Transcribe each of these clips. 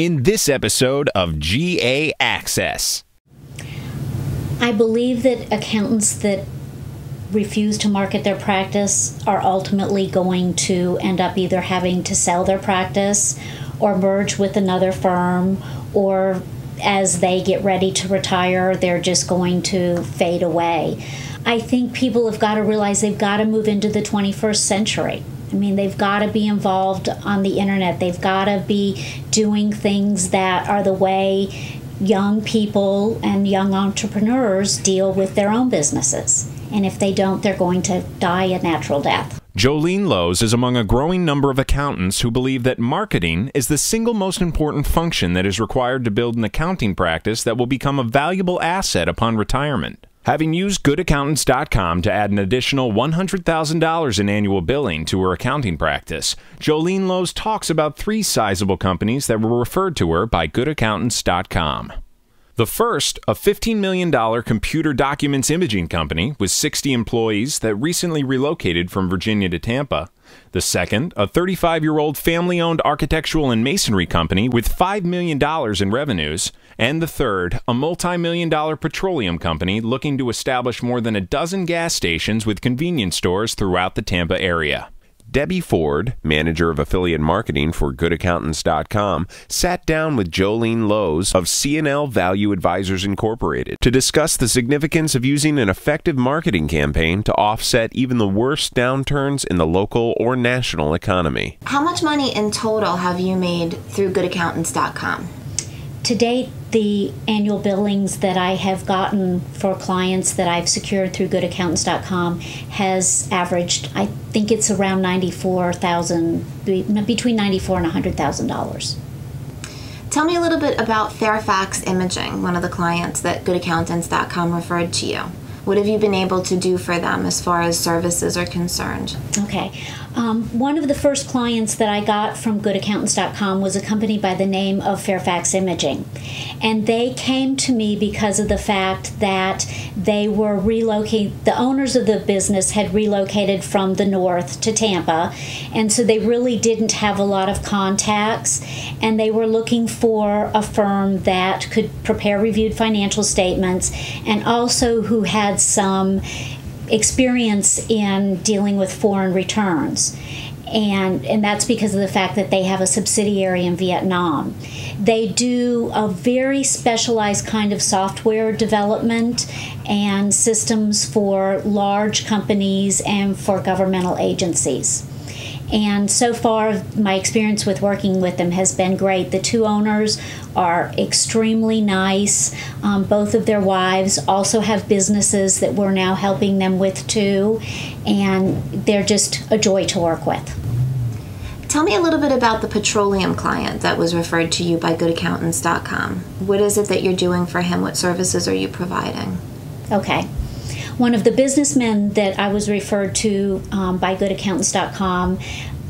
in this episode of GA Access. I believe that accountants that refuse to market their practice are ultimately going to end up either having to sell their practice or merge with another firm, or as they get ready to retire, they're just going to fade away. I think people have got to realize they've got to move into the 21st century. I mean, they've got to be involved on the internet. They've got to be doing things that are the way young people and young entrepreneurs deal with their own businesses. And if they don't, they're going to die a natural death. Jolene Loos is among a growing number of accountants who believe that marketing is the single most important function that is required to build an accounting practice that will become a valuable asset upon retirement. Having used GoodAccountantscom to add an additional $100,000 in annual billing to her accounting practice, Jolene Loos talks about 3 sizable companies that were referred to her by GoodAccountantscom. The first, a $15 million computer documents imaging company with 60 employees that recently relocated from Virginia to Tampa. The second, a 35-year-old family-owned architectural and masonry company with $5 million in revenues. And the third, a multi-million-dollar petroleum company looking to establish more than a dozen gas stations with convenience stores throughout the Tampa area. Debbie Ford, manager of affiliate marketing for GoodAccountants.com, sat down with Jolene Loos of C&L Value Advisors Incorporated to discuss the significance of using an effective marketing campaign to offset even the worst downturns in the local or national economy. How much money in total have you made through GoodAccountants.com? To date, the annual billings that I have gotten for clients that I've secured through GoodAccountants.com has averaged, I think it's around $94,000, between $94,000 and $100,000. Tell me a little bit about Fairfax Imaging, one of the clients that GoodAccountants.com referred to you. What have you been able to do for them as far as services are concerned? Okay. One of the first clients that I got from GoodAccountants.com was a company by the name of Fairfax Imaging. And they came to me because of the fact that they were relocating, the owners of the business had relocated from the north to Tampa, and so they really didn't have a lot of contacts, and they were looking for a firm that could prepare reviewed financial statements and also who had some experience in dealing with foreign returns. And that's because of the fact that they have a subsidiary in Vietnam. They do a very specialized kind of software development and systems for large companies and for governmental agencies. And so far, my experience with working with them has been great. The 2 owners are extremely nice. Both of their wives also have businesses that we're now helping them with too, and they're just a joy to work with. Tell me a little bit about the petroleum client that was referred to you by GoodAccountants.com. What is it that you're doing for him? What services are you providing? Okay. One of the businessmen that I was referred to by GoodAccountants.com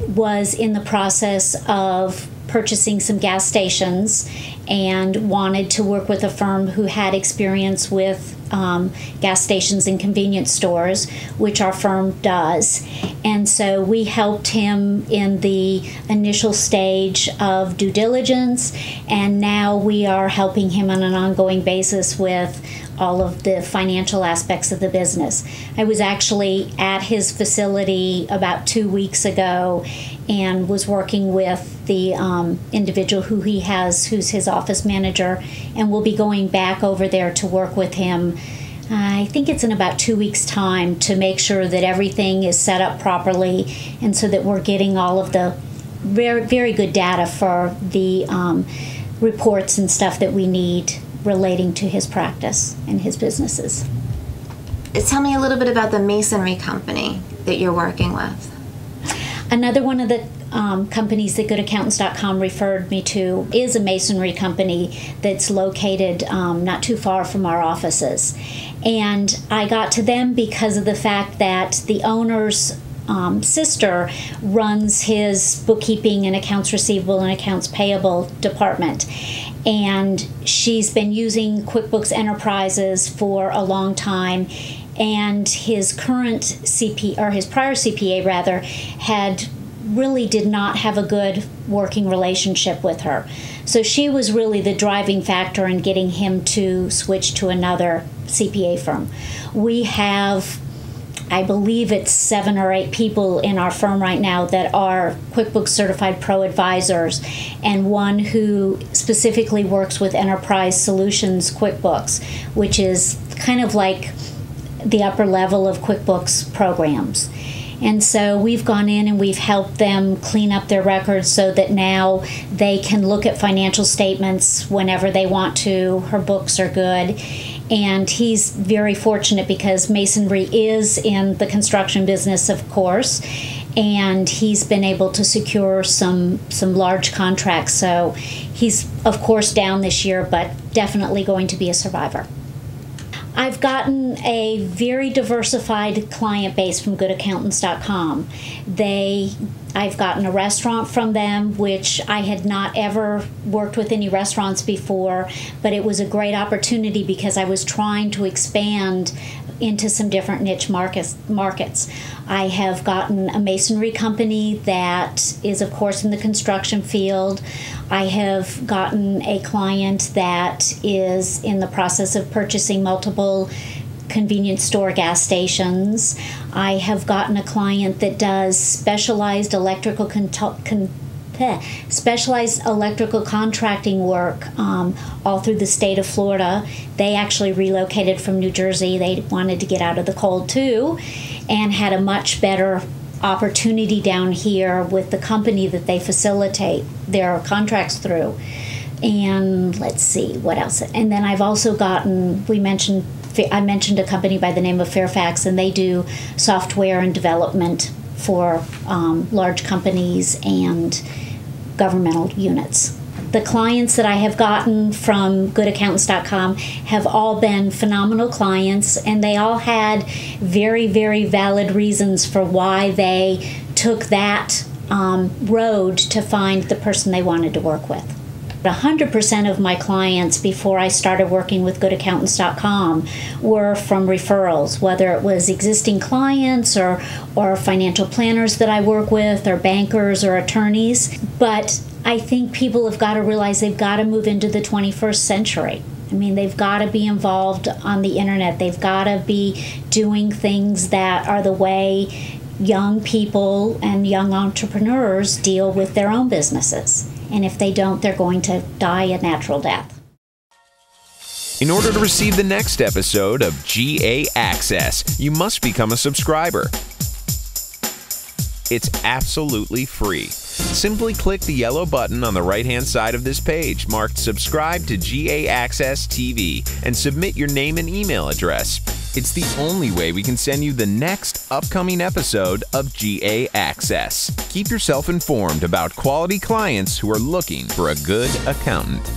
was in the process of purchasing some gas stations and wanted to work with a firm who had experience with gas stations and convenience stores, which our firm does. And so we helped him in the initial stage of due diligence, and now we are helping him on an ongoing basis with all of the financial aspects of the business. I was actually at his facility about 2 weeks ago and was working with the individual who he has, who's his office manager, and we'll be going back over there to work with him. I think it's in about 2 weeks' time to make sure that everything is set up properly and so that we're getting all of the very, very good data for the reports and stuff that we need relating to his practice and his businesses. Tell me a little bit about the masonry company that you're working with. Another one of the companies that GoodAccountants.com referred me to is a masonry company that's located not too far from our offices. And I got to them because of the fact that the owner's sister runs his bookkeeping and accounts receivable and accounts payable department. And she's been using QuickBooks Enterprises for a long time, and his current CPA, or his prior CPA rather, had really did not have a good working relationship with her. So she was really the driving factor in getting him to switch to another CPA firm. We have, I believe it's 7 or 8 people in our firm right now that are QuickBooks Certified Pro Advisors, and one who specifically works with Enterprise Solutions QuickBooks, which is kind of like the upper level of QuickBooks programs. And so we've gone in and we've helped them clean up their records so that now they can look at financial statements whenever they want to. Her books are good. And he's very fortunate because masonry is in the construction business, of course, and he's been able to secure some large contracts. So he's, of course, down this year, but definitely going to be a survivor. I've gotten a very diversified client base from GoodAccountants.com. I've gotten a restaurant from them, which I had not ever worked with any restaurants before, but it was a great opportunity because I was trying to expand into some different niche markets. I have gotten a masonry company that is, of course, in the construction field. I have gotten a client that is in the process of purchasing multiple convenience store gas stations. I have gotten a client that does specialized electrical contracting work all through the state of Florida. They actually relocated from New Jersey. They wanted to get out of the cold too, and had a much better opportunity down here with the company that they facilitate their contracts through. And let's see what else. And then I've also gotten, I mentioned a company by the name of Fairfax, and they do software and development for large companies and governmental units. The clients that I have gotten from GoodAccountants.com have all been phenomenal clients, and they all had very, very valid reasons for why they took that road to find the person they wanted to work with. 100% of my clients before I started working with GoodAccountants.com were from referrals, whether it was existing clients or financial planners that I work with, or bankers or attorneys. But I think people have got to realize they've got to move into the 21st century. I mean, they've got to be involved on the internet. They've got to be doing things that are the way young people and young entrepreneurs deal with their own businesses. And if they don't, they're going to die a natural death. In order to receive the next episode of GA Access, you must become a subscriber. It's absolutely free. Simply click the yellow button on the right-hand side of this page marked Subscribe to GA Access TV and submit your name and email address. It's the only way we can send you the next upcoming episode of GA Access. Keep yourself informed about quality clients who are looking for a good accountant.